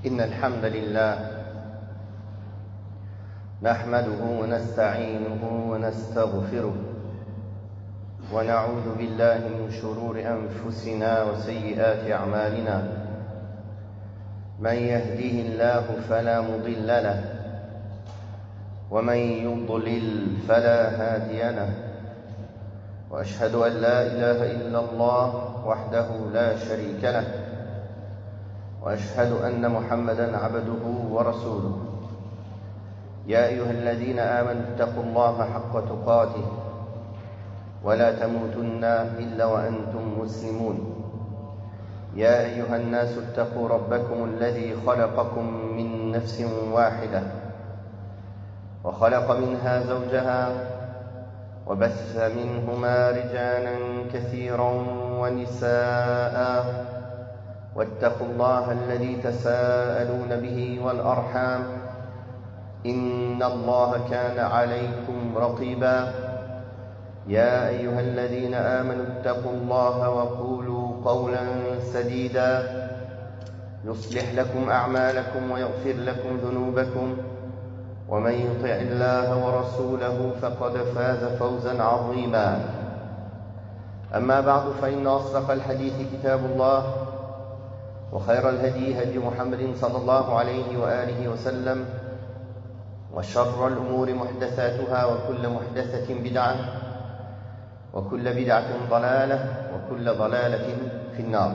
إن الحمد لله نحمده ونستعينه ونستغفره ونعوذ بالله من شرور أنفسنا وسيئات أعمالنا. من يهده الله فلا مضل له ومن يضلل فلا هادي له، وأشهد أن لا إله إلا الله وحده لا شريك له، وأشهد أن محمدًا عبده ورسوله. يا أيها الذين آمنوا اتقوا الله حق تقاته ولا تموتن إلا وأنتم مسلمون. يا أيها الناس اتقوا ربكم الذي خلقكم من نفس واحدة وخلق منها زوجها وبث منهما رجالا كثيرا ونساء، واتقوا الله الذي تساءلون به والأرحام إن الله كان عليكم رقيبا. يا أيها الذين آمنوا اتقوا الله وقولوا قولا سديدا يصلح لكم أعمالكم ويغفر لكم ذنوبكم، ومن يطع الله ورسوله فقد فاز فوزا عظيما. أما بعد، فإن أصدق الحديث كتاب الله، وخير الهدي هدي محمد صلى الله عليه وآله وسلم، وشر الأمور محدثاتها، وكل محدثة بدعة، وكل بدعة ضلالة، وكل ضلالة في النار.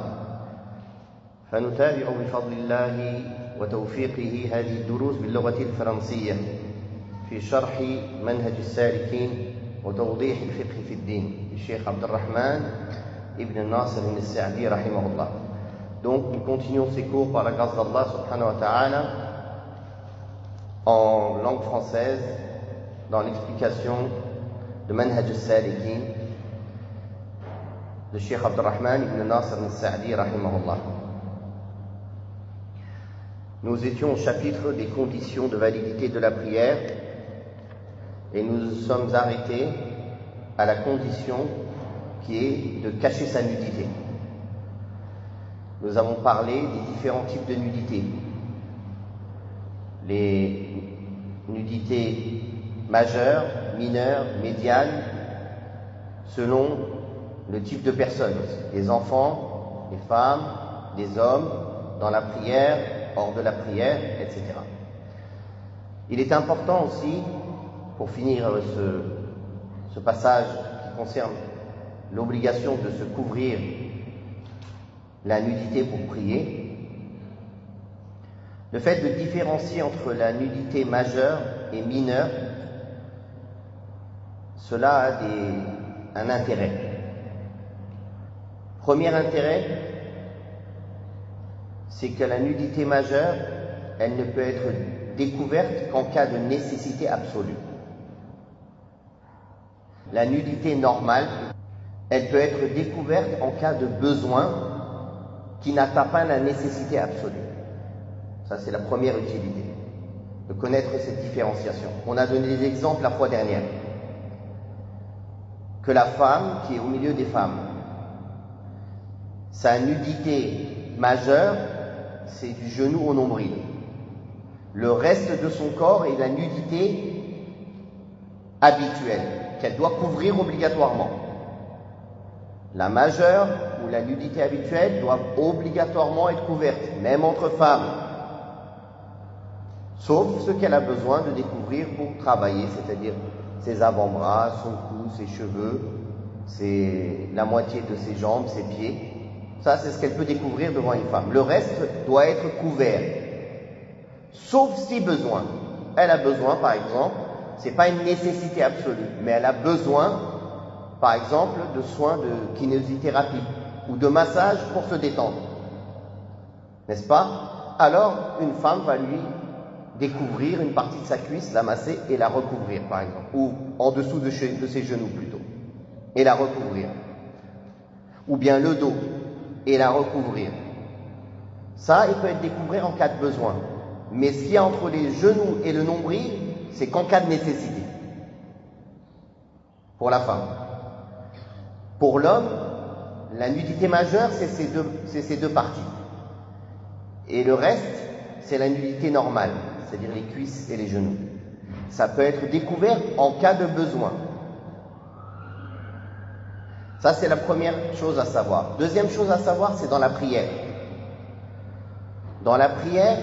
فنتابع بفضل الله وتوفيقه هذه الدروس باللغة الفرنسية في شرح منهج السالكين وتوضيح الفقه في الدين للشيخ عبد الرحمن ibn Nasr al-Sa'di rahimahullah. Donc nous continuons ces cours par la grâce d'Allah subhanahu wa ta'ala en langue française dans l'explication de Manhaj al-Salikin de Cheikh Abd al-Rahman ibn Nasr al-Sa'di rahimahullah. Nous étions au chapitre des conditions de validité de la prière et nous nous sommes arrêtés à la condition qui est de cacher sa nudité. Nous avons parlé des différents types de nudité. Les nudités majeures, mineures, médianes, selon le type de personnes. Les enfants, les femmes, les hommes, dans la prière, hors de la prière, etc. Il est important aussi, pour finir ce passage qui concerne l'obligation de se couvrir la nudité pour prier, le fait de différencier entre la nudité majeure et mineure, cela a un intérêt. Premier intérêt, c'est que la nudité majeure, elle ne peut être découverte qu'en cas de nécessité absolue. La nudité normale, elle peut être découverte en cas de besoin qui n'atteint pas la nécessité absolue. Ça, c'est la première utilité, de connaître cette différenciation. On a donné des exemples la fois dernière. Que la femme qui est au milieu des femmes, sa nudité majeure, c'est du genou au nombril. Le reste de son corps est la nudité habituelle, qu'elle doit couvrir obligatoirement. La majeure ou la nudité habituelle doivent obligatoirement être couvertes, même entre femmes, sauf ce qu'elle a besoin de découvrir pour travailler, c'est-à-dire ses avant-bras, son cou, ses cheveux, la moitié de ses jambes, ses pieds. Ça, c'est ce qu'elle peut découvrir devant une femme. Le reste doit être couvert, sauf si besoin. Elle a besoin, par exemple, c'est pas une nécessité absolue, mais elle a besoin, par exemple, de soins de kinésithérapie ou de massage pour se détendre. N'est-ce pas? Alors, une femme va lui découvrir une partie de sa cuisse, la masser et la recouvrir, par exemple, ou en dessous de ses genoux plutôt, et la recouvrir. Ou bien le dos, et la recouvrir. Ça, il peut être découvert en cas de besoin. Mais ce qu'il y a entre les genoux et le nombril, c'est qu'en cas de nécessité. Pour la femme. Pour l'homme, la nudité majeure, c'est ces deux parties. Et le reste, c'est la nudité normale, c'est-à-dire les cuisses et les genoux. Ça peut être découvert en cas de besoin. Ça, c'est la première chose à savoir. Deuxième chose à savoir, c'est dans la prière. Dans la prière,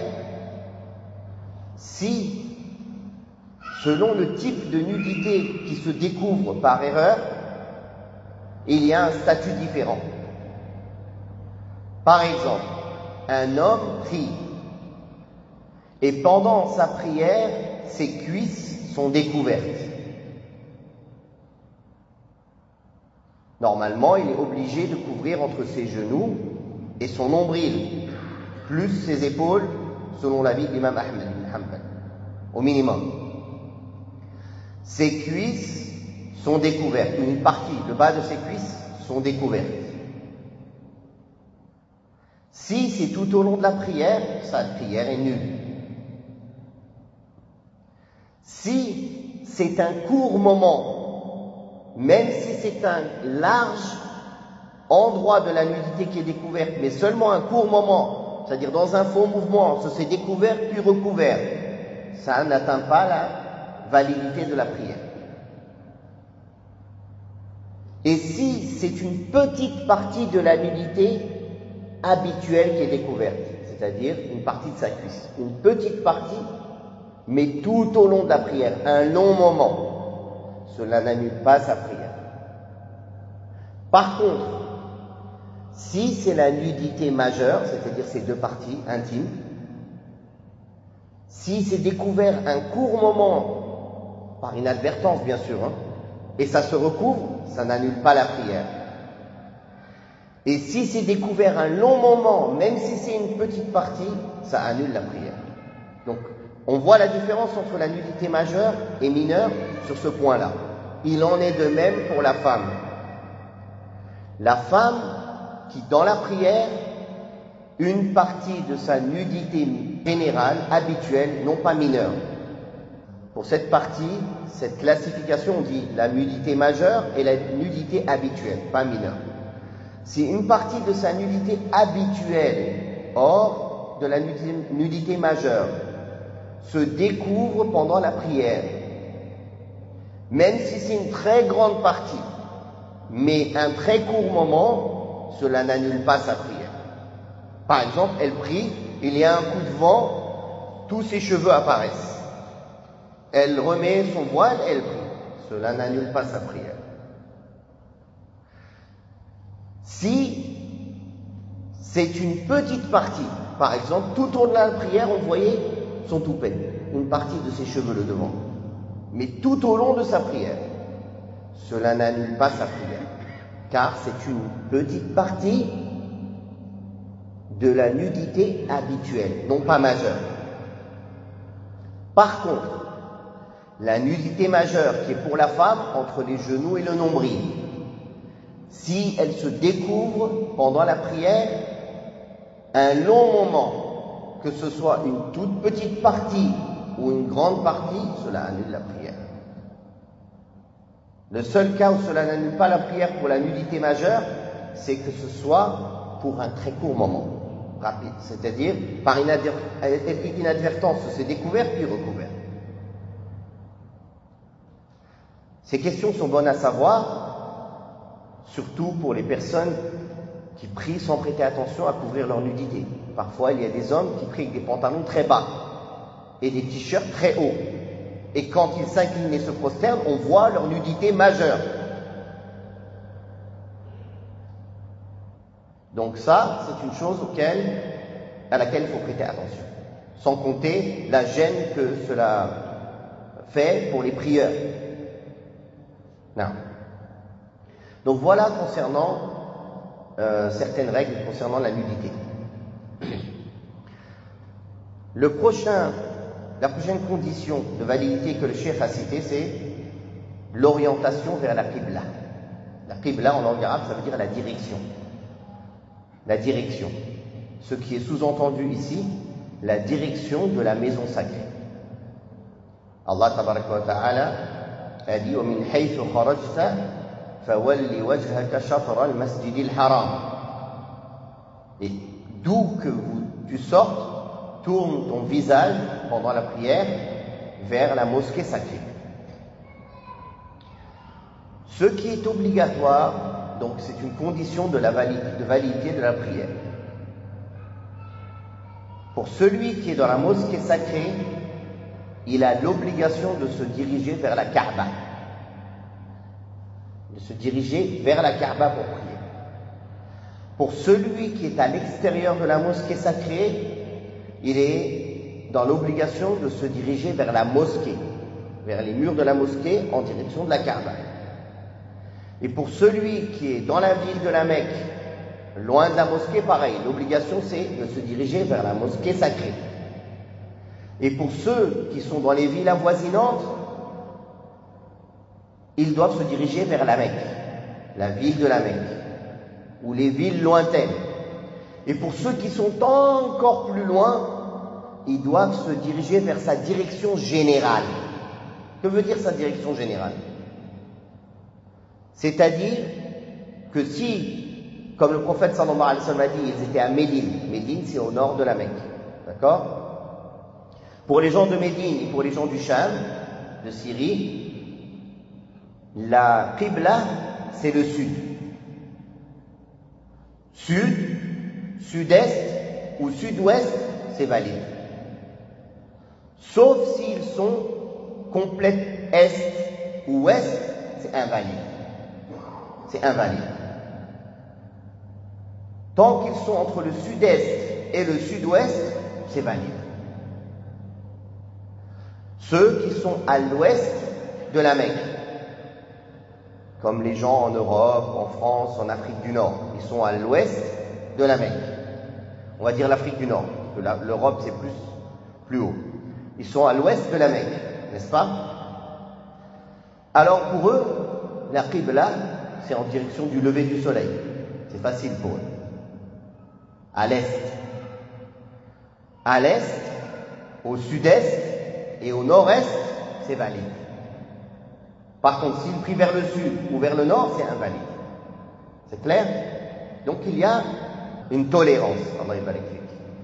si, selon le type de nudité qui se découvre par erreur, il y a un statut différent. Par exemple, un homme prie et pendant sa prière, ses cuisses sont découvertes. Normalement, il est obligé de couvrir entre ses genoux et son nombril, plus ses épaules, selon l'avis d'Imam Ahmed ibn Hanbal, au minimum. Ses cuisses sont découvertes, une partie, le bas de ses cuisses sont découvertes. Si c'est tout au long de la prière, sa prière est nulle. Si c'est un court moment, même si c'est un large endroit de la nudité qui est découverte, mais seulement un court moment, c'est-à-dire dans un faux mouvement, ça s'est découvert puis recouvert, ça n'atteint pas la validité de la prière. Et si c'est une petite partie de la nudité habituelle qui est découverte, c'est-à-dire une partie de sa cuisse, une petite partie, mais tout au long de la prière, un long moment, cela n'annule pas sa prière. Par contre, si c'est la nudité majeure, c'est-à-dire ces deux parties intimes, si c'est découvert un court moment, par inadvertance bien sûr, et ça se recouvre, ça n'annule pas la prière. Et si c'est découvert un long moment, même si c'est une petite partie, ça annule la prière. Donc, on voit la différence entre la nudité majeure et mineure sur ce point-là. Il en est de même pour la femme. La femme qui, dans la prière, une partie de sa nudité générale, habituelle, non pas mineure. Pour cette partie, cette classification, on dit la nudité majeure et la nudité habituelle, pas mineure. Si une partie de sa nudité habituelle, hors de la nudité majeure, se découvre pendant la prière, même si c'est une très grande partie, mais un très court moment, cela n'annule pas sa prière. Par exemple, elle prie, il y a un coup de vent, tous ses cheveux apparaissent. Elle remet son voile et elle prie. Cela n'annule pas sa prière. Si c'est une petite partie, par exemple, tout au long de la prière, on voyait son toupet, une partie de ses cheveux le devant, mais tout au long de sa prière, cela n'annule pas sa prière, car c'est une petite partie de la nudité habituelle, non pas majeure. Par contre, la nudité majeure qui est pour la femme entre les genoux et le nombril, si elle se découvre pendant la prière, un long moment, que ce soit une toute petite partie ou une grande partie, cela annule la prière. Le seul cas où cela n'annule pas la prière pour la nudité majeure, c'est que ce soit pour un très court moment, rapide, c'est-à-dire par inadvertance, c'est découvert puis recouvert. Ces questions sont bonnes à savoir, surtout pour les personnes qui prient sans prêter attention à couvrir leur nudité. Parfois, il y a des hommes qui prient avec des pantalons très bas et des t-shirts très hauts. Et quand ils s'inclinent et se prosternent, on voit leur nudité majeure. Donc ça, c'est une chose à laquelle il faut prêter attention. Sans compter la gêne que cela fait pour les prieurs. Non. Donc voilà concernant certaines règles concernant la nudité. La prochaine condition de validité que le cheikh a citée, c'est l'orientation vers la qibla. La qibla en langue arabe, ça veut dire la direction. La direction. Ce qui est sous-entendu ici, la direction de la maison sacrée. Allah tabaraka wa ta'ala a dit وَمِنْ حَيْثُ خَرَجْتَ فَوَلِّ وَجْهَكَ شَطْرَ الْمَسْجِدِ الْحَرَامِ. Et d'où que tu sortes, tourne ton visage pendant la prière vers la mosquée sacrée. Ce qui est obligatoire, donc c'est une condition de validité de la prière. Pour celui qui est dans la mosquée sacrée, il a l'obligation de se diriger vers la Kaaba. De se diriger vers la Kaaba pour prier. Pour celui qui est à l'extérieur de la mosquée sacrée, il est dans l'obligation de se diriger vers la mosquée, vers les murs de la mosquée en direction de la Kaaba. Et pour celui qui est dans la ville de la Mecque, loin de la mosquée, pareil, l'obligation c'est de se diriger vers la mosquée sacrée. Et pour ceux qui sont dans les villes avoisinantes, ils doivent se diriger vers la Mecque, la ville de la Mecque, ou les villes lointaines. Et pour ceux qui sont encore plus loin, ils doivent se diriger vers sa direction générale. Que veut dire sa direction générale? C'est-à-dire que si, comme le prophète sallallahu alayhi wa sallam a dit, ils étaient à Médine. Médine, c'est au nord de la Mecque. D'accord? Pour les gens de Médine et pour les gens du Cham, de Syrie, la Qibla, c'est le sud. Sud, sud-est ou sud-ouest, c'est valide. Sauf s'ils sont complètes est ou ouest, c'est invalide. C'est invalide. Tant qu'ils sont entre le sud-est et le sud-ouest, c'est valide. Ceux qui sont à l'ouest de la Mecque, comme les gens en Europe, en France, en Afrique du Nord, ils sont à l'ouest de la Mecque. On va dire l'Afrique du Nord, parce que l'Europe c'est plus haut. Ils sont à l'ouest de la Mecque, n'est-ce pas? Alors pour eux, la Qibla, c'est en direction du lever du soleil. C'est facile pour eux. À l'est. À l'est, au sud-est et au nord-est, c'est valide. Par contre, s'ils prient vers le sud ou vers le nord, c'est invalide. C'est clair? Donc il y a une tolérance.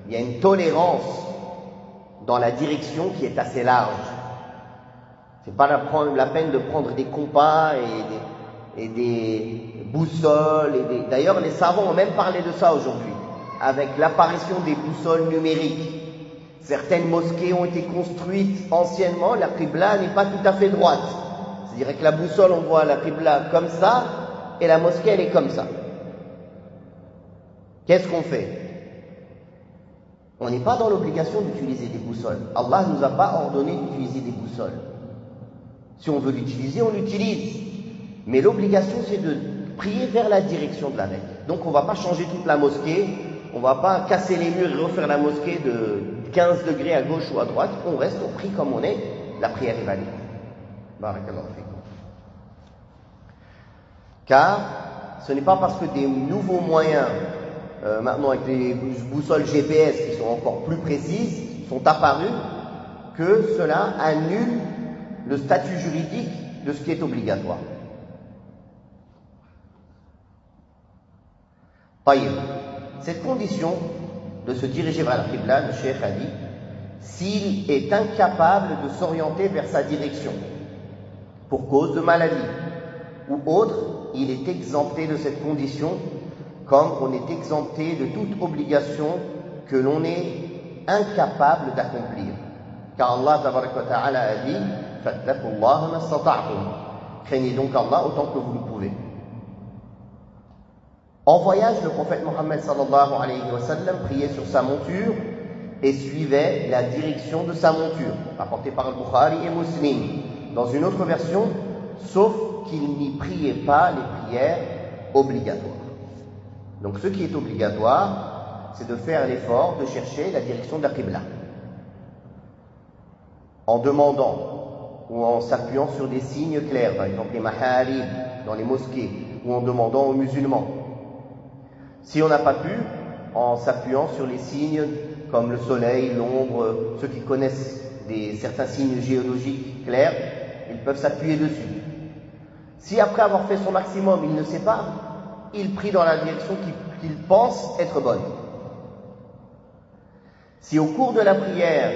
Il y a une tolérance dans la direction qui est assez large. C'est pas la peine de prendre des compas et des boussoles. D'ailleurs, les savants ont même parlé de ça aujourd'hui, avec l'apparition des boussoles numériques. Certaines mosquées ont été construites anciennement, la Qibla n'est pas tout à fait droite. C'est-à-dire que la boussole, on voit la Qibla comme ça, et la mosquée, elle est comme ça. Qu'est-ce qu'on fait? On n'est pas dans l'obligation d'utiliser des boussoles. Allah ne nous a pas ordonné d'utiliser des boussoles. Si on veut l'utiliser, on l'utilise. Mais l'obligation, c'est de prier vers la direction de la Mecque. Donc on ne va pas changer toute la mosquée, on ne va pas casser les murs et refaire la mosquée de 15 degrés à gauche ou à droite. On reste, on prie comme on est, la prière est valide. Barakallahu fikum. Car ce n'est pas parce que des nouveaux moyens, maintenant avec les boussoles GPS qui sont encore plus précises, sont apparus, que cela annule le statut juridique de ce qui est obligatoire. Taïb. Cette condition de se diriger vers la Qibla, le Cheikh a dit, s'il est incapable de s'orienter vers sa direction, pour cause de maladie ou autre, il est exempté de cette condition, comme on est exempté de toute obligation que l'on est incapable d'accomplir. Car Allah Ta'ala a dit, fattaqullaha mastata'tum. Craignez donc Allah autant que vous le pouvez. En voyage, le prophète Mohammed sallallahu alayhi wa sallam priait sur sa monture et suivait la direction de sa monture, rapporté par Al-Bukhari et Muslim. Dans une autre version, sauf qu'il n'y priait pas les prières obligatoires. Donc ce qui est obligatoire, c'est de faire l'effort de chercher la direction de la Qibla. En demandant ou en s'appuyant sur des signes clairs, par exemple les maharib dans les mosquées, ou en demandant aux musulmans. Si on n'a pas pu, en s'appuyant sur les signes comme le soleil, l'ombre, ceux qui connaissent certains signes géologiques clairs, ils peuvent s'appuyer dessus. Si après avoir fait son maximum, il ne sait pas, il prie dans la direction qu'il pense être bonne. Si au cours de la prière,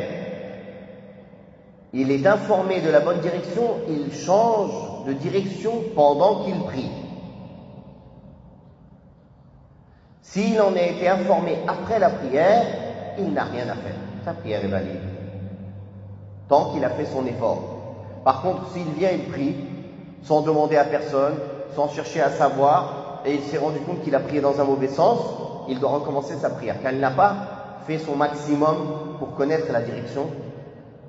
il est informé de la bonne direction, il change de direction pendant qu'il prie. S'il en a été informé après la prière, il n'a rien à faire. Sa prière est valide. Tant qu'il a fait son effort. Par contre, s'il vient, il prie, sans demander à personne, sans chercher à savoir, et il s'est rendu compte qu'il a prié dans un mauvais sens, il doit recommencer sa prière, car il n'a pas fait son maximum pour connaître la direction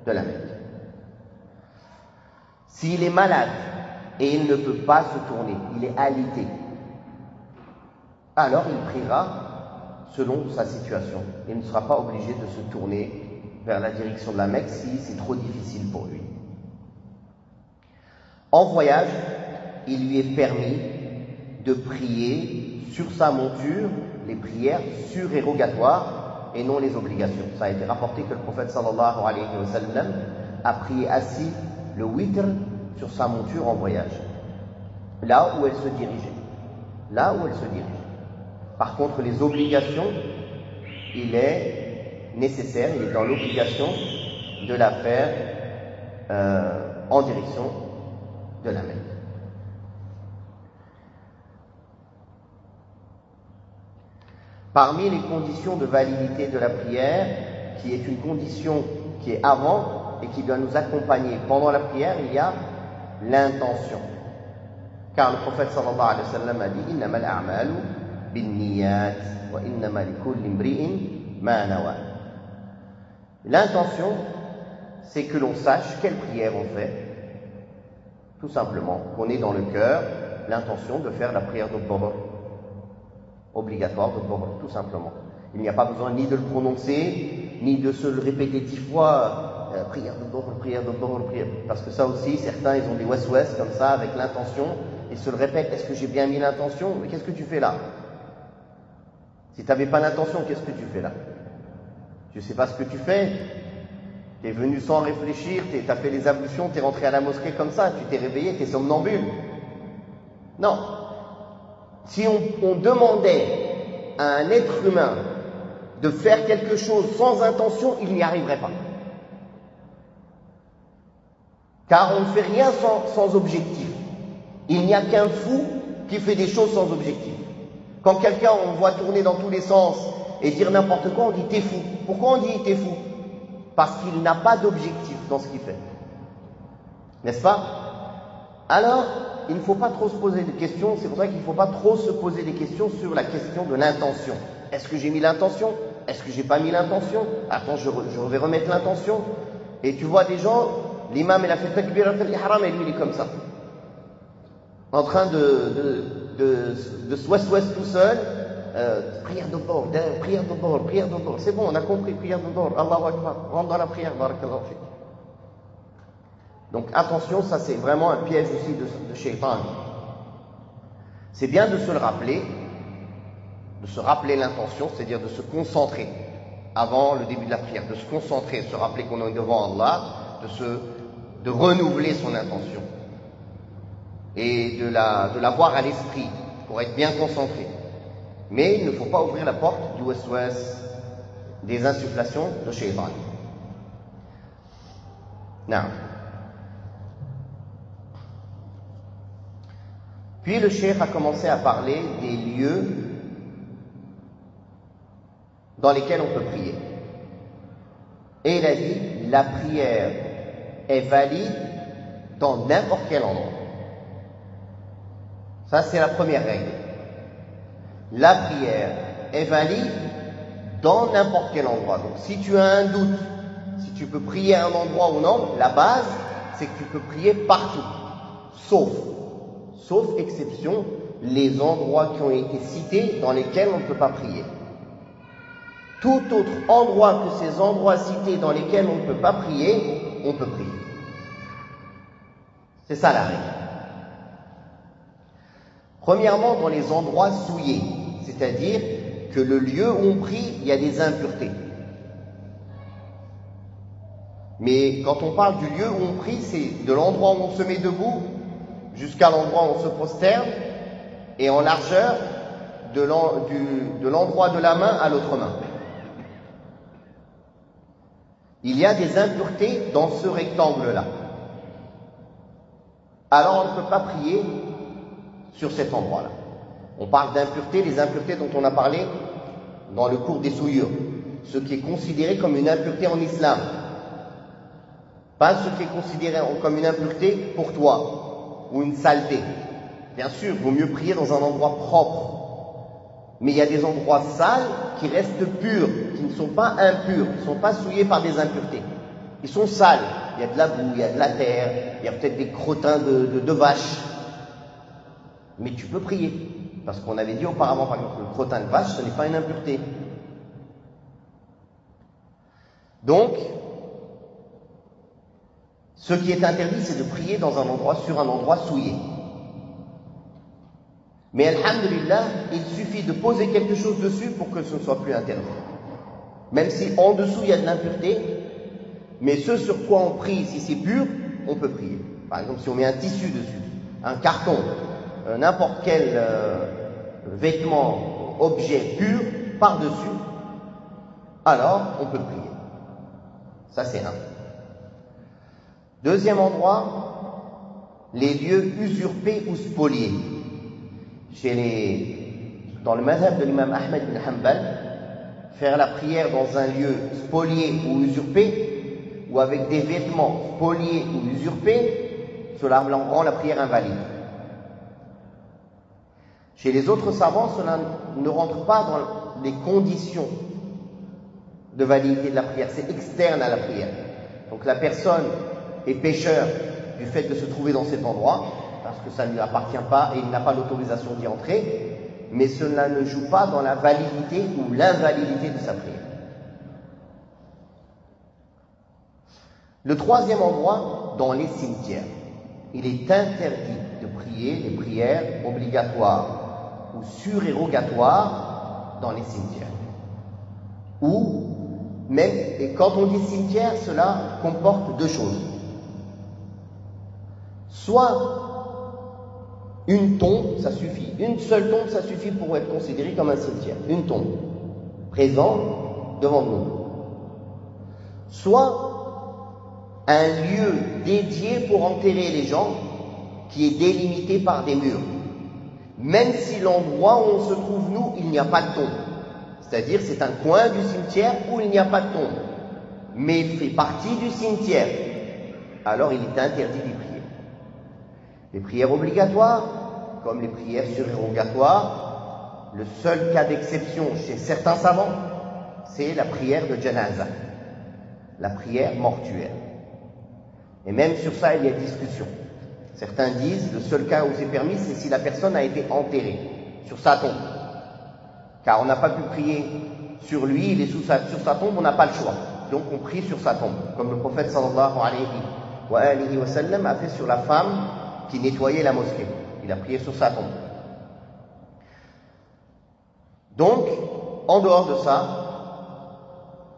de la Mecque. S'il est malade et il ne peut pas se tourner, il est alité, alors il priera selon sa situation. Il ne sera pas obligé de se tourner vers la direction de la Mecque si c'est trop difficile pour lui. En voyage, il lui est permis de prier sur sa monture les prières surérogatoires et non les obligations. Ça a été rapporté que le prophète sallallahu alayhi wa sallam a prié assis le witr sur sa monture en voyage, là où elle se dirigeait. Là où elle se dirigeait. Par contre, les obligations, il est nécessaire, il est dans l'obligation de la faire en direction de la Mecque. Parmi les conditions de validité de la prière, qui est une condition qui est avant et qui doit nous accompagner pendant la prière, il y a l'intention. Car le prophète sallallahu alayhi wa sallam a dit « Innama al-a'malu bin-niyat wa innama likulli imri'in ma nawa » L'intention, c'est que l'on sache quelle prière on fait, tout simplement, qu'on ait dans le cœur l'intention de faire la prière de Dhuhr, obligatoire de Dhuhr, tout simplement. Il n'y a pas besoin ni de le prononcer, ni de se le répéter 10 fois, prière de Dhuhr, prière de Dhuhr, prière. Parce que ça aussi, certains, ils ont des waswas comme ça, avec l'intention, ils se le répètent, est-ce que j'ai bien mis l'intention? Mais qu'est-ce que tu fais là? Si tu n'avais pas l'intention, qu'est-ce que tu fais là? Je ne sais pas ce que tu fais. Tu es venu sans réfléchir, tu as fait les ablutions, tu es rentré à la mosquée comme ça, tu t'es réveillé, tu es somnambule. Non. Si on demandait à un être humain de faire quelque chose sans intention, il n'y arriverait pas. Car on ne fait rien sans objectif. Il n'y a qu'un fou qui fait des choses sans objectif. Quand quelqu'un, on voit tourner dans tous les sens et dire n'importe quoi, on dit t'es fou. Pourquoi on dit t'es fou? Parce qu'il n'a pas d'objectif dans ce qu'il fait. N'est-ce pas? Alors, il ne faut pas trop se poser de questions, c'est pour ça qu'il ne faut pas trop se poser des questions sur la question de l'intention. Est-ce que j'ai mis l'intention? Est-ce que j'ai pas mis l'intention? Attends, je vais remettre l'intention. Et tu vois des gens, l'imam il a fait takbirat al-ihram et lui il est comme ça. En train de souest tout seul, prière de Dhuhr, prière de Dhuhr, prière de Dhuhr. C'est bon, on a compris, prière de Dhuhr, Allahu Akbar, rentre dans la prière, barakallahu fik. Donc attention, ça c'est vraiment un piège aussi de shaitan. C'est bien de se le rappeler, de se rappeler l'intention, c'est-à-dire de se concentrer avant le début de la prière, de se concentrer, de se rappeler qu'on est devant Allah, de renouveler son intention et de l'avoir à l'esprit pour être bien concentré. Mais il ne faut pas ouvrir la porte du waswas, des insufflations de shaitan. Non. Puis le cheikh a commencé à parler des lieux dans lesquels on peut prier. Et il a dit, la prière est valide dans n'importe quel endroit. Ça, c'est la première règle. La prière est valide dans n'importe quel endroit. Donc, si tu as un doute, si tu peux prier à un endroit ou non, la base, c'est que tu peux prier partout. Sauf exception, les endroits qui ont été cités dans lesquels on ne peut pas prier. Tout autre endroit que ces endroits cités dans lesquels on ne peut pas prier, on peut prier. C'est ça la règle. Premièrement, dans les endroits souillés, c'est-à-dire que le lieu où on prie, il y a des impuretés. Mais quand on parle du lieu où on prie, c'est de l'endroit où on se met debout jusqu'à l'endroit où on se prosterne et en largeur de l'endroit de la main à l'autre main. il y a des impuretés dans ce rectangle-là. Alors on ne peut pas prier sur cet endroit-là. On parle d'impuretés, les impuretés dont on a parlé dans le cours des souillures. Ce qui est considéré comme une impureté en islam. Pas ce qui est considéré comme une impureté pour toi, ou une saleté. Bien sûr, il vaut mieux prier dans un endroit propre. Mais il y a des endroits sales qui restent purs, qui ne sont pas impurs, qui ne sont pas souillés par des impuretés. Ils sont sales. Il y a de la boue, il y a de la terre, il y a peut-être des crottins de vaches. Mais tu peux prier. Parce qu'on avait dit auparavant, par exemple, que le crottin de vache, ce n'est pas une impureté. Donc, ce qui est interdit, c'est de prier dans un endroit, sur un endroit souillé. Mais alhamdulillah, il suffit de poser quelque chose dessus pour que ce ne soit plus interdit. Même si en dessous il y a de l'impureté, mais ce sur quoi on prie, si c'est pur, on peut prier. Par exemple, si on met un tissu dessus, un carton, n'importe quel vêtement, objet pur, par-dessus, alors on peut prier. Ça c'est un. Deuxième endroit, les lieux usurpés ou spoliés. Dans le madhab de l'imam Ahmed bin Hanbal, faire la prière dans un lieu spolié ou usurpé, ou avec des vêtements spoliés ou usurpés, cela rend la prière invalide. Chez les autres savants, cela ne rentre pas dans les conditions de validité de la prière, c'est externe à la prière. Donc la personne est pécheur du fait de se trouver dans cet endroit, parce que ça ne lui appartient pas et il n'a pas l'autorisation d'y entrer, mais cela ne joue pas dans la validité ou l'invalidité de sa prière. Le troisième endroit, dans les cimetières. Il est interdit de prier les prières obligatoires ou surérogatoires dans les cimetières. Ou, même, et quand on dit cimetière, cela comporte deux choses. Soit une tombe, ça suffit. Une seule tombe, ça suffit pour être considéré comme un cimetière. Une tombe, présente devant nous. Soit un lieu dédié pour enterrer les gens, qui est délimité par des murs. Même si l'endroit où on se trouve, nous, il n'y a pas de tombe. C'est-à-dire, c'est un coin du cimetière où il n'y a pas de tombe. Mais il fait partie du cimetière. Alors, il est interdit d'y prier. Les prières obligatoires, comme les prières surérogatoires, le seul cas d'exception chez certains savants, c'est la prière de janaza, la prière mortuaire. Et même sur ça, il y a discussion. Certains disent, le seul cas où c'est permis, c'est si la personne a été enterrée sur sa tombe. Car on n'a pas pu prier sur lui, il est sur sa tombe, on n'a pas le choix. Donc on prie sur sa tombe, comme le prophète sallallahu alayhi wa sallam a fait sur la femme qui nettoyait la mosquée. Il a prié sur sa tombe. Donc, en dehors de ça,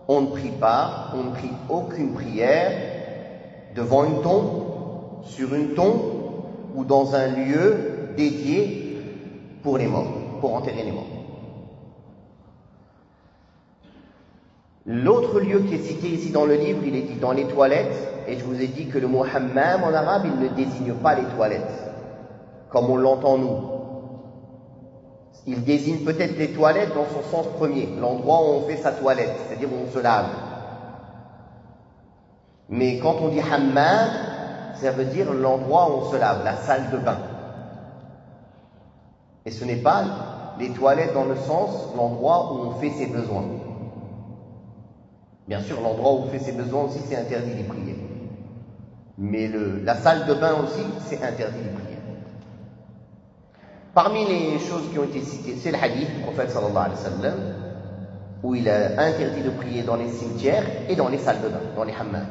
on ne prie pas, on ne prie aucune prière devant une tombe, sur une tombe ou dans un lieu dédié pour les morts, pour enterrer les morts. L'autre lieu qui est cité ici dans le livre, il est dit dans les toilettes, et je vous ai dit que le mot hammam en arabe, il ne désigne pas les toilettes, comme on l'entend nous. Il désigne peut-être les toilettes dans son sens premier, l'endroit où on fait sa toilette, c'est-à-dire où on se lave. Mais quand on dit hammam, ça veut dire l'endroit où on se lave, la salle de bain. Et ce n'est pas les toilettes dans le sens, l'endroit où on fait ses besoins. Bien sûr, l'endroit où on fait ses besoins aussi, c'est interdit d'y prier. Mais la salle de bain aussi, c'est interdit d'y prier. Parmi les choses qui ont été citées, c'est le hadith du prophète sallallahu alayhi wa sallam, où il a interdit de prier dans les cimetières et dans les salles de bain, dans les hammams.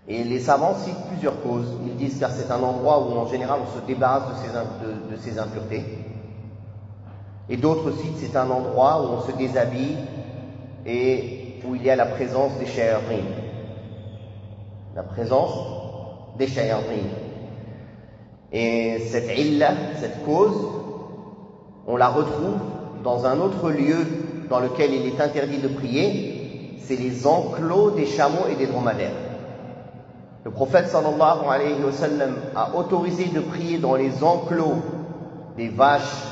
Et les savants citent plusieurs causes. Ils disent car c'est un endroit où en général on se débarrasse de ces impuretés. Et d'autres citent c'est un endroit où on se déshabille et où il y a la présence des shayatin. La présence des shayatin. Et cette illa, cette cause, on la retrouve dans un autre lieu dans lequel il est interdit de prier, c'est les enclos des chameaux et des dromadaires. Le prophète sallallahu alayhi wa sallam a autorisé de prier dans les enclos des vaches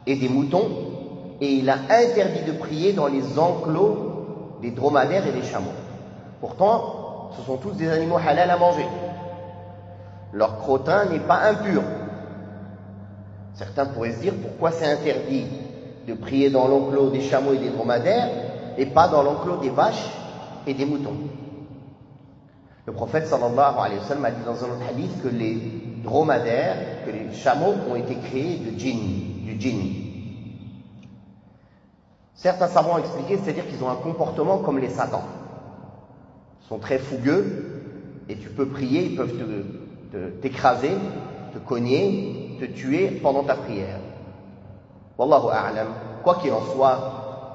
et des moutons, et il a interdit de prier dans les enclos des dromadaires et des chameaux. Pourtant, ce sont tous des animaux halal à manger. Leur crottin n'est pas impur. Certains pourraient se dire pourquoi c'est interdit de prier dans l'enclos des chameaux et des dromadaires et pas dans l'enclos des vaches et des moutons. Le prophète sallallahu alayhi wa sallam a dit dans un autre hadith que les dromadaires, que les chameaux ont été créés de djinn, du djinn. Certains savants ont expliqué, c'est-à-dire qu'ils ont un comportement comme les satans. Ils sont très fougueux et tu peux prier, ils peuvent t'écraser, te cogner, te tuer pendant ta prière. Wallahu a'lam. Quoi qu'il en soit,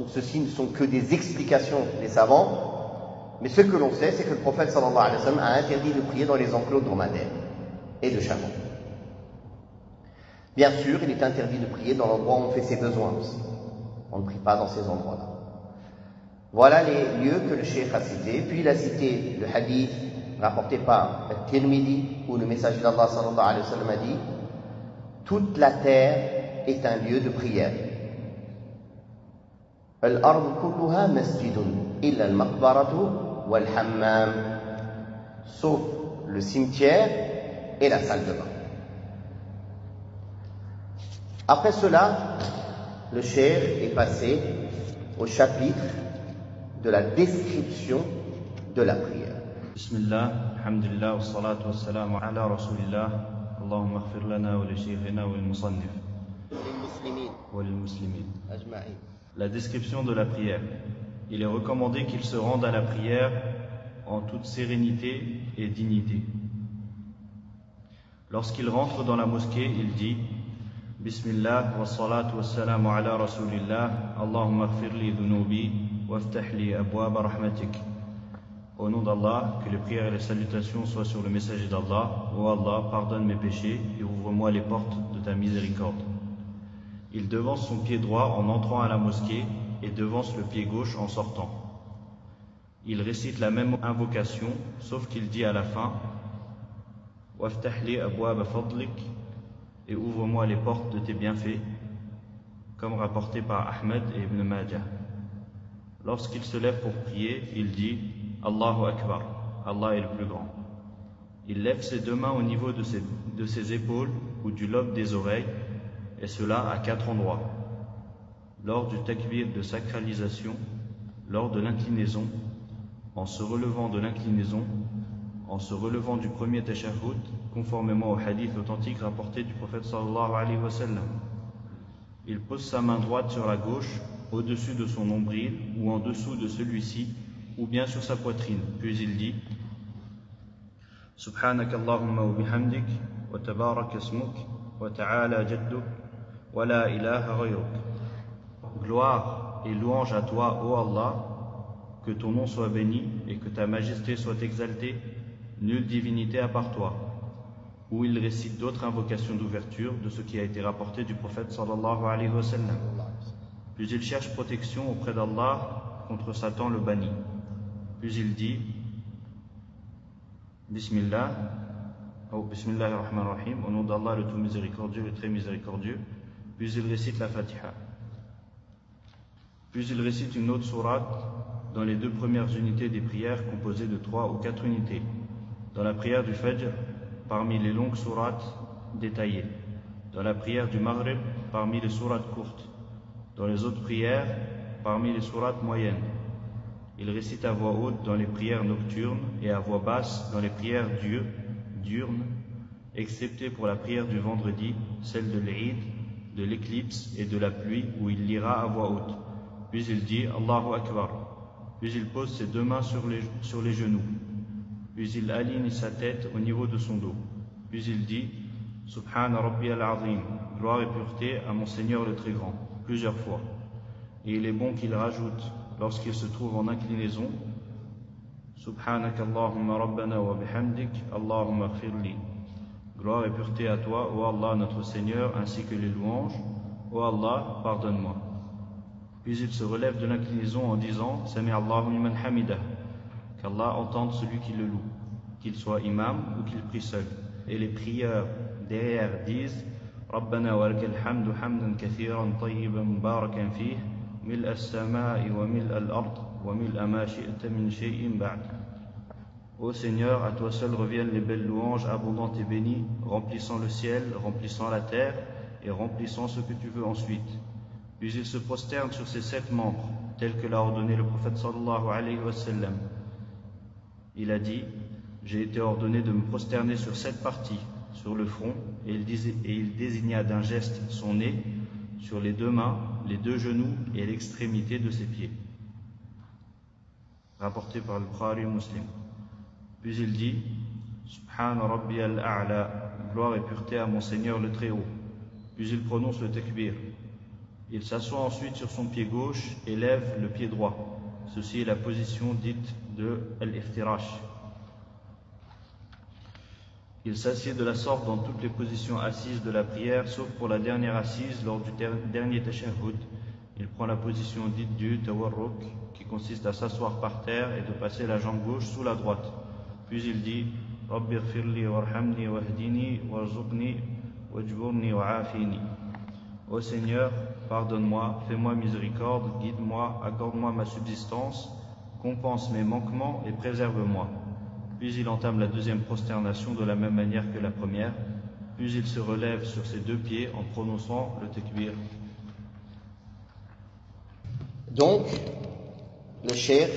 ceci ne sont que des explications des savants. Mais ce que l'on sait, c'est que le prophète sallallahu alayhi wa sallam a interdit de prier dans les enclos de dromadaires et de chameaux. Bien sûr, il est interdit de prier dans l'endroit où on fait ses besoins aussi. On ne prie pas dans ces endroits-là. Voilà les lieux que le cheikh a cités. Puis il a cité le hadith rapporté par Tirmidhi, où le messager d'Allah sallallahu alayhi wa sallam a dit « Toute la terre est un lieu de prière. Al-ardu kulluha masjidun illa al-maqbaratu wal-hammam » sauf le cimetière et la salle de bain. Après cela, le cheikh est passé au chapitre de la description de la prière. Bismillah, alhamdulillah, wa salatu wa salam ala rasulillah, Allahumma aghfir lana wa li shaykhina wa al-musannif wa lil-muslimin. La description de la prière. Il est recommandé qu'il se rende à la prière en toute sérénité et dignité. Lorsqu'il rentre dans la mosquée, il dit Bismillah wa salatu wa salam ala rasulillah, Allahumma aghfir li dhunubi waftah li abwaba rahmatik. Au nom d'Allah, que les prières et les salutations soient sur le messager d'Allah. Ô Allah, pardonne mes péchés et ouvre-moi les portes de ta miséricorde. Il devance son pied droit en entrant à la mosquée et devance le pied gauche en sortant. Il récite la même invocation, sauf qu'il dit à la fin Waftah li abwaba fadlik, et ouvre-moi les portes de tes bienfaits, comme rapporté par Ahmed et Ibn Majah. Lorsqu'il se lève pour prier, il dit Allahu Akbar, Allah est le plus grand. Il lève ses deux mains au niveau de ses épaules ou du lobe des oreilles, et cela à 4 endroits. Lors du takbir de sacralisation, lors de l'inclinaison, en se relevant de l'inclinaison, en se relevant du premier tashahhud, conformément au hadith authentique rapporté du prophète sallallahu alayhi wa sallam. Il pose sa main droite sur la gauche, au-dessus de son nombril ou en dessous de celui-ci, ou bien sur sa poitrine. Puis il dit Subhanaka Allahumma wa bihamdik, wa tabarak ismuk, wa ta'ala jadduk, wa la ilaha ghayruk. Gloire et louange à toi, ô Allah, que ton nom soit béni et que ta majesté soit exaltée, nulle divinité à part toi. Où il récite d'autres invocations d'ouverture de ce qui a été rapporté du prophète sallallahu alayhi wa sallam. Puis il cherche protection auprès d'Allah contre Satan le banni. Puis il dit Bismillah, Bismillah ar-Rahman ar-Rahim, au nom d'Allah le tout miséricordieux, le très miséricordieux. Puis il récite la Fatiha. Puis il récite une autre sourate dans les 2 premières unités des prières composées de 3 ou 4 unités. Dans la prière du Fajr, parmi les longues sourates détaillées. Dans la prière du Maghrib, parmi les sourates courtes. Dans les autres prières, parmi les sourates moyennes. Il récite à voix haute dans les prières nocturnes et à voix basse dans les prières diurnes, excepté pour la prière du vendredi, celle de l'Eid, de l'éclipse et de la pluie, où il lira à voix haute. Puis il dit Allahu Akbar. Puis il pose ses 2 mains sur les genoux. Puis il aligne sa tête au niveau de son dos. Puis il dit Subhana Rabbi al-Azim, gloire et pureté à mon Seigneur le Très Grand, plusieurs fois. Et il est bon qu'il rajoute, lorsqu'il se trouve en inclinaison, Subhanaka Allahumma Rabbana wa bihamdik, Allahumma aghfirli. Gloire et pureté à toi, ô Allah notre Seigneur, ainsi que les louanges, ô Allah, pardonne-moi. Puis il se relève de l'inclinaison en disant Sami Allahu liman hamidah, qu'Allah entende celui qui le loue, qu'il soit imam ou qu'il prie seul. Et les prieurs derrière disent Rabbana wa lakal hamdu hamdan kathiran tayyiban mubarakan fih mil as-sama'i wa mil al-ard wa mil ma shi'ta min shay'in ba'd. Ô Seigneur, à toi seul reviennent les belles louanges abondantes et bénies, remplissant le ciel, remplissant la terre et remplissant ce que tu veux ensuite. Puis il se prosterne sur ses 7 membres, tels que l'a ordonné le prophète sallallahu alayhi wa sallam. Il a dit, j'ai été ordonné de me prosterner sur 7 parties, sur le front, et il désigna d'un geste son nez, sur les 2 mains, les 2 genoux et l'extrémité de ses pieds. Rapporté par le Bukhari Muslim. Puis il dit, Subhan Rabbi al-A'la, gloire et pureté à mon Seigneur le Très-Haut. Puis il prononce le takbir. Il s'assoit ensuite sur son pied gauche et lève le pied droit. Ceci est la position dite de al-iftirash. Il s'assied de la sorte dans toutes les positions assises de la prière, sauf pour la dernière assise lors du dernier tashahhud. Il prend la position dite du tawarruk, qui consiste à s'asseoir par terre et de passer la jambe gauche sous la droite. Puis il dit Rabbi ighfirli warhamni wahdini warzuqni wajburni wa'afini. Ô Seigneur, pardonne-moi, fais-moi miséricorde, guide-moi, accorde-moi ma subsistance, compense mes manquements et préserve-moi. Puis il entame la deuxième prosternation de la même manière que la première. Puis il se relève sur ses 2 pieds en prononçant le takbir. Donc, le cheikh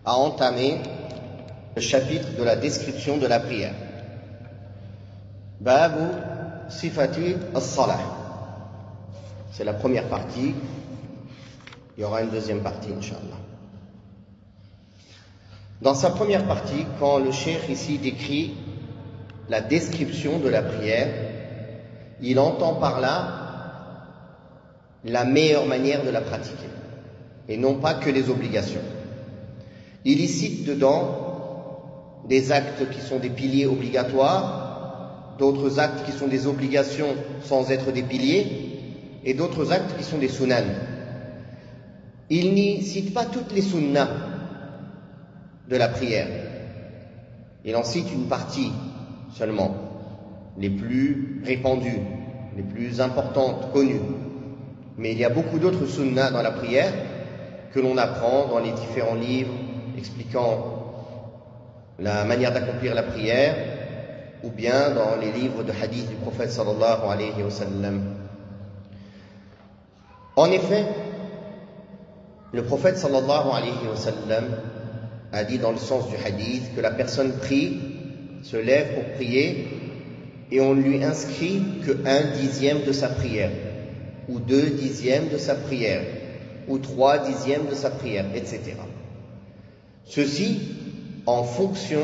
a entamé le chapitre de la description de la prière. Babu sifati as-salah. C'est la première partie. Il y aura une deuxième partie, Inch'Allah. Dans sa première partie, quand le cheikh ici décrit la description de la prière, il entend par là la meilleure manière de la pratiquer, et non pas que les obligations. Il y cite dedans des actes qui sont des piliers obligatoires, d'autres actes qui sont des obligations sans être des piliers, et d'autres actes qui sont des sunan. Il n'y cite pas toutes les sunnas de la prière. Il en cite une partie seulement, les plus répandues, les plus importantes, connues. Mais il y a beaucoup d'autres sunnas dans la prière que l'on apprend dans les différents livres expliquant la manière d'accomplir la prière, ou bien dans les livres de hadith du prophète sallallahu alayhi wa sallam. En effet, le prophète sallallahu alayhi wa sallam a dit dans le sens du hadith que la personne prie, se lève pour prier, et on ne lui inscrit que 1/10 de sa prière, ou 2/10 de sa prière, ou 3/10 de sa prière, etc. Ceci en fonction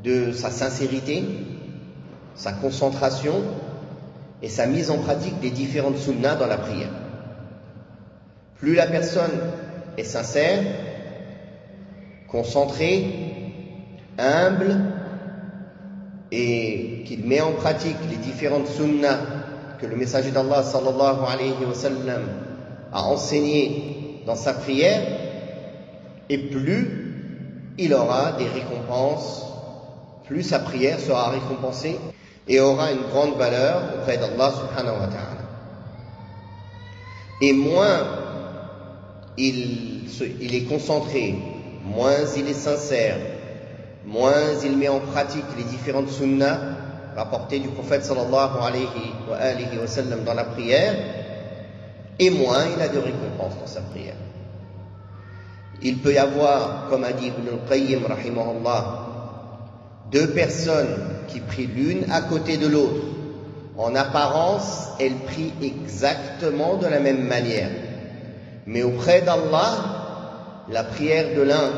de sa sincérité, sa concentration et sa mise en pratique des différentes sunnas dans la prière. Plus la personne est sincère, concentré, humble, et qu'il met en pratique les différentes sunnas que le messager d'Allah sallallahu alayhi wa sallam a enseigné dans sa prière, et plus il aura des récompenses, plus sa prière sera récompensée et aura une grande valeur auprès d'Allah subhanahu wa ta'ala. Et moins il est concentré, moins il est sincère, moins il met en pratique les différentes sunnas rapportées du prophète sallallahu alayhi wa sallam dans la prière, et moins il a de récompenses dans sa prière. Il peut y avoir, comme a dit Ibn al-Qayyim rahimahullah, 2 personnes qui prient l'une à côté de l'autre. En apparence, elles prient exactement de la même manière. Mais auprès d'Allah, la prière de l'un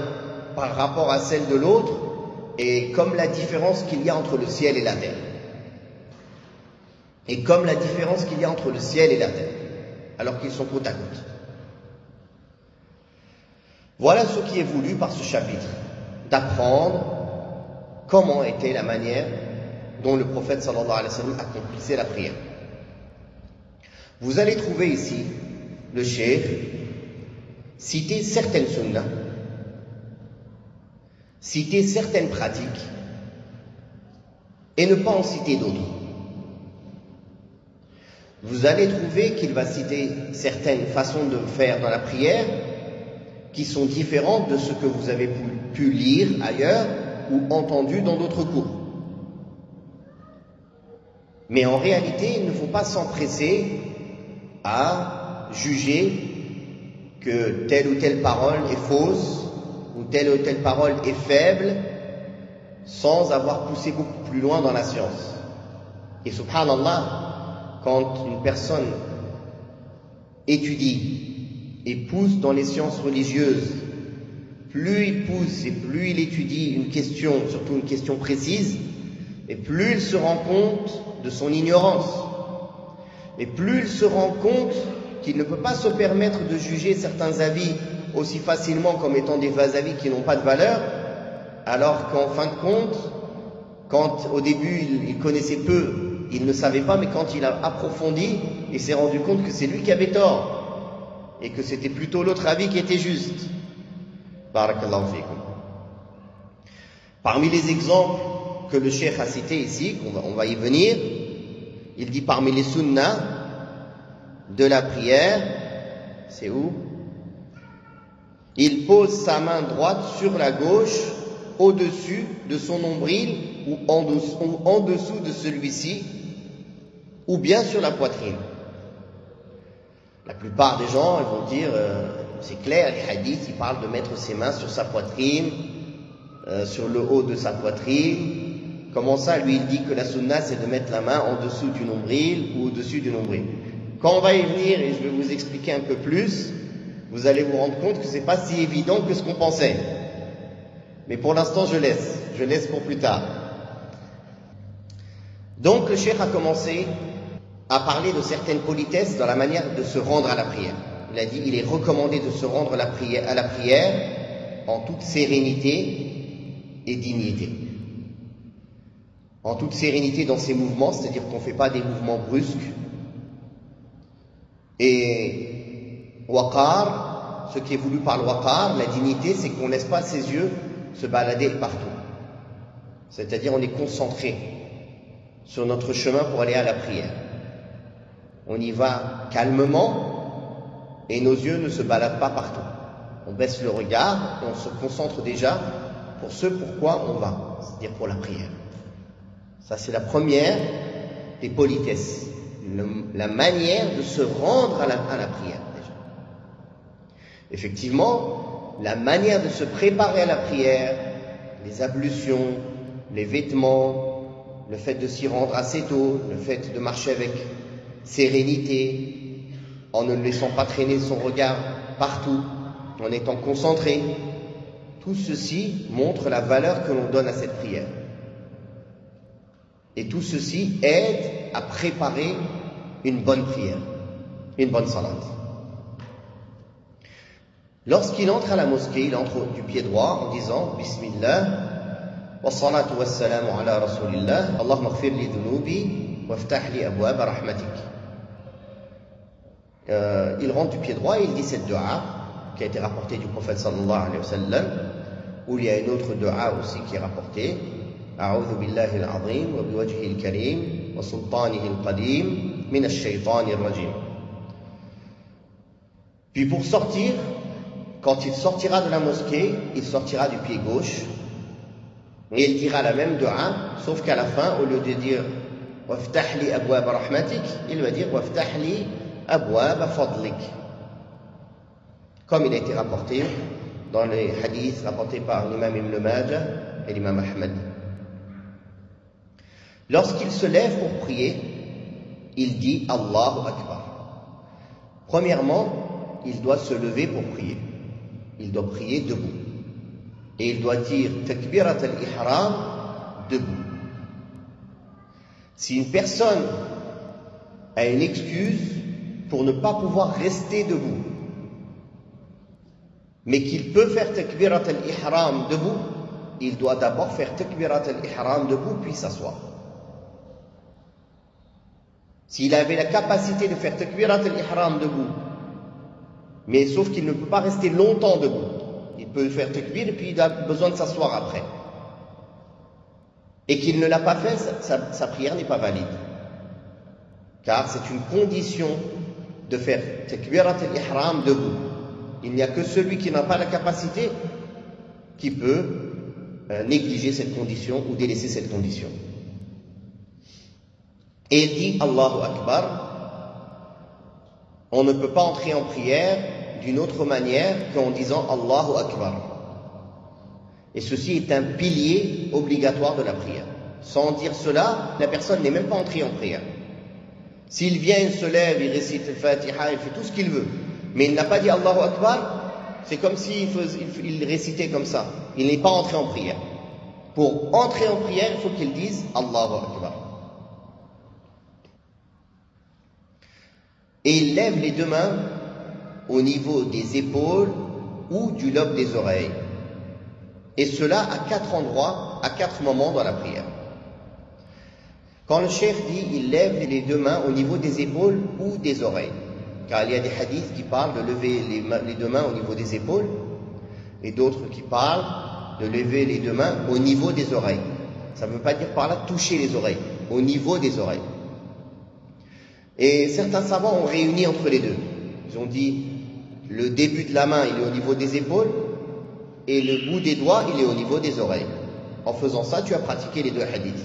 par rapport à celle de l'autre est comme la différence qu'il y a entre le ciel et la terre. Et comme la différence qu'il y a entre le ciel et la terre, alors qu'ils sont côte à côte. Voilà ce qui est voulu par ce chapitre, d'apprendre comment était la manière dont le prophète sallallahu alayhi wa sallam accomplissait la prière. Vous allez trouver ici le cheikh citer certaines sunnas, citer certaines pratiques, et ne pas en citer d'autres. Vous allez trouver qu'il va citer certaines façons de faire dans la prière qui sont différentes de ce que vous avez pu lire ailleurs ou entendu dans d'autres cours. Mais en réalité, il ne faut pas s'empresser à juger que telle ou telle parole est fausse ou telle parole est faible sans avoir poussé beaucoup plus loin dans la science. Et subhanallah, quand une personne étudie et pousse dans les sciences religieuses, plus il pousse et plus il étudie une question, surtout une question précise, et plus il se rend compte de son ignorance, et plus il se rend compte qu'il ne peut pas se permettre de juger certains avis aussi facilement comme étant des avis qui n'ont pas de valeur, alors qu'en fin de compte, quand au début il connaissait peu, il ne savait pas, mais quand il a approfondi, il s'est rendu compte que c'est lui qui avait tort, et que c'était plutôt l'autre avis qui était juste. Barakallahu fikum. Parmi les exemples que le cheikh a cités ici, on va y venir, il dit parmi les sunnas de la prière, c'est où? Il pose sa main droite sur la gauche, au-dessus de son nombril ou en dessous de celui-ci, ou bien sur la poitrine. La plupart des gens ils vont dire, c'est clair, les hadiths, ils parlent de mettre ses mains sur sa poitrine, sur le haut de sa poitrine. Comment ça, lui, il dit que la sunna, c'est de mettre la main en dessous du nombril ou au-dessus du nombril. Quand on va y venir, et je vais vous expliquer un peu plus, vous allez vous rendre compte que c'est pas si évident que ce qu'on pensait. Mais pour l'instant, je laisse pour plus tard. Donc, le cheikh a commencé à parler de certaines politesses dans la manière de se rendre à la prière. Il a dit, il est recommandé de se rendre à la prière en toute sérénité et dignité. En toute sérénité dans ses mouvements, c'est-à-dire qu'on ne fait pas des mouvements brusques. Et waqar, ce qui est voulu par le waqar, la dignité, c'est qu'on ne laisse pas ses yeux se balader partout. C'est-à-dire on est concentré sur notre chemin pour aller à la prière. On y va calmement et nos yeux ne se baladent pas partout. On baisse le regard et on se concentre déjà pour ce pourquoi on va, c'est-à-dire pour la prière. Ça, c'est la première des politesses, la manière de se rendre à la prière, déjà. Effectivement, la manière de se préparer à la prière, les ablutions, les vêtements, le fait de s'y rendre assez tôt, le fait de marcher avec sérénité, en ne laissant pas traîner son regard partout, en étant concentré, tout ceci montre la valeur que l'on donne à cette prière. Et tout ceci aide à préparer une bonne prière, une bonne salat. Lorsqu'il entre à la mosquée, il entre du pied droit en disant Bismillah, wa salatu wa salamu ala rasulillah, Allahumma ighfir li dhunubi, wa ftah li abwaba rahmatik. Il rentre du pied droit et il dit cette dua qui a été rapportée du prophète sallallahu alayhi wa sallam, où il y a une autre dua aussi qui est rapportée. أعوذ بالله العظيم وبوجهه الكريم وسلطانه القديم من الشيطان الرجيم. Puis pour sortir, quand il sortira de la mosquée, il sortira du pied gauche et il dira la même dua, sauf qu'à la fin, au lieu de dire waftah li abwab rahmatik, il va dire waftah li abwab fadlik, comme il a été rapporté dans les hadiths rapportés par l'imam Ibn Majah et l'imam Ahmad. Lorsqu'il se lève pour prier, il dit Allahu Akbar. Premièrement, il doit se lever pour prier. Il doit prier debout. Et il doit dire Takbirat al-Ihram debout. Si une personne a une excuse pour ne pas pouvoir rester debout, mais qu'il peut faire Takbirat al-Ihram debout, il doit d'abord faire Takbirat al-Ihram debout puis s'asseoir. S'il avait la capacité de faire Takbirat al-Ihram debout Mais sauf qu'il ne peut pas rester longtemps debout. Il peut faire takbir et puis il a besoin de s'asseoir après. Et qu'il ne l'a pas fait, sa prière n'est pas valide. Car c'est une condition de faire takbirat al-ihram debout. Il n'y a que celui qui n'a pas la capacité qui peut négliger cette condition ou délaisser cette condition. Et il dit Allahu Akbar. On ne peut pas entrer en prière d'une autre manière qu'en disant Allahu Akbar. Et ceci est un pilier obligatoire de la prière. Sans dire cela, la personne n'est même pas entrée en prière. S'il vient, il se lève, il récite le Fatiha, il fait tout ce qu'il veut, mais il n'a pas dit Allahu Akbar, c'est comme s'il récitait comme ça. Il n'est pas entré en prière. Pour entrer en prière, il faut qu'il dise Allahu Akbar. Et il lève les deux mains au niveau des épaules ou du lobe des oreilles. Et cela à 4 endroits, à 4 moments dans la prière. Quand le cheikh dit il lève les deux mains au niveau des épaules ou des oreilles, car il y a des hadiths qui parlent de lever les deux mains au niveau des épaules et d'autres qui parlent de lever les deux mains au niveau des oreilles. Ça ne veut pas dire par là toucher les oreilles, au niveau des oreilles. Et certains savants ont réuni entre les deux. Ils ont dit le début de la main il est au niveau des épaules et le bout des doigts il est au niveau des oreilles. En faisant ça, tu as pratiqué les deux hadiths.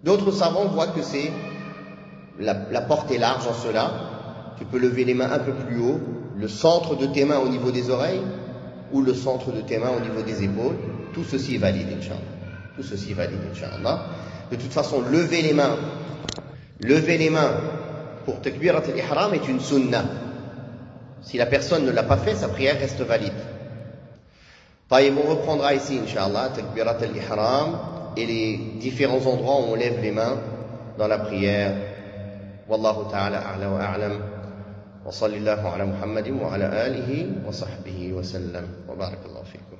D'autres savants voient que c'est la porte est large en cela. Tu peux lever les mains un peu plus haut, le centre de tes mains au niveau des oreilles ou le centre de tes mains au niveau des épaules. Tout ceci est valide, Inch'Allah. Tout ceci est valide, Inch'Allah. De toute façon, lever les mains pour takbirat al-ihram est une sunnah. Si la personne ne l'a pas fait, sa prière reste valide. Taïb, on reprendra ici, Inch'Allah, takbirat al-ihram et les différents endroits où on lève les mains dans la prière. Wallahu ta'ala a'la wa a'lam. Wa sallallahu ala Muhammadin wa ala alihi wa sahbihi wa sallam. Wa barakallahu fikum.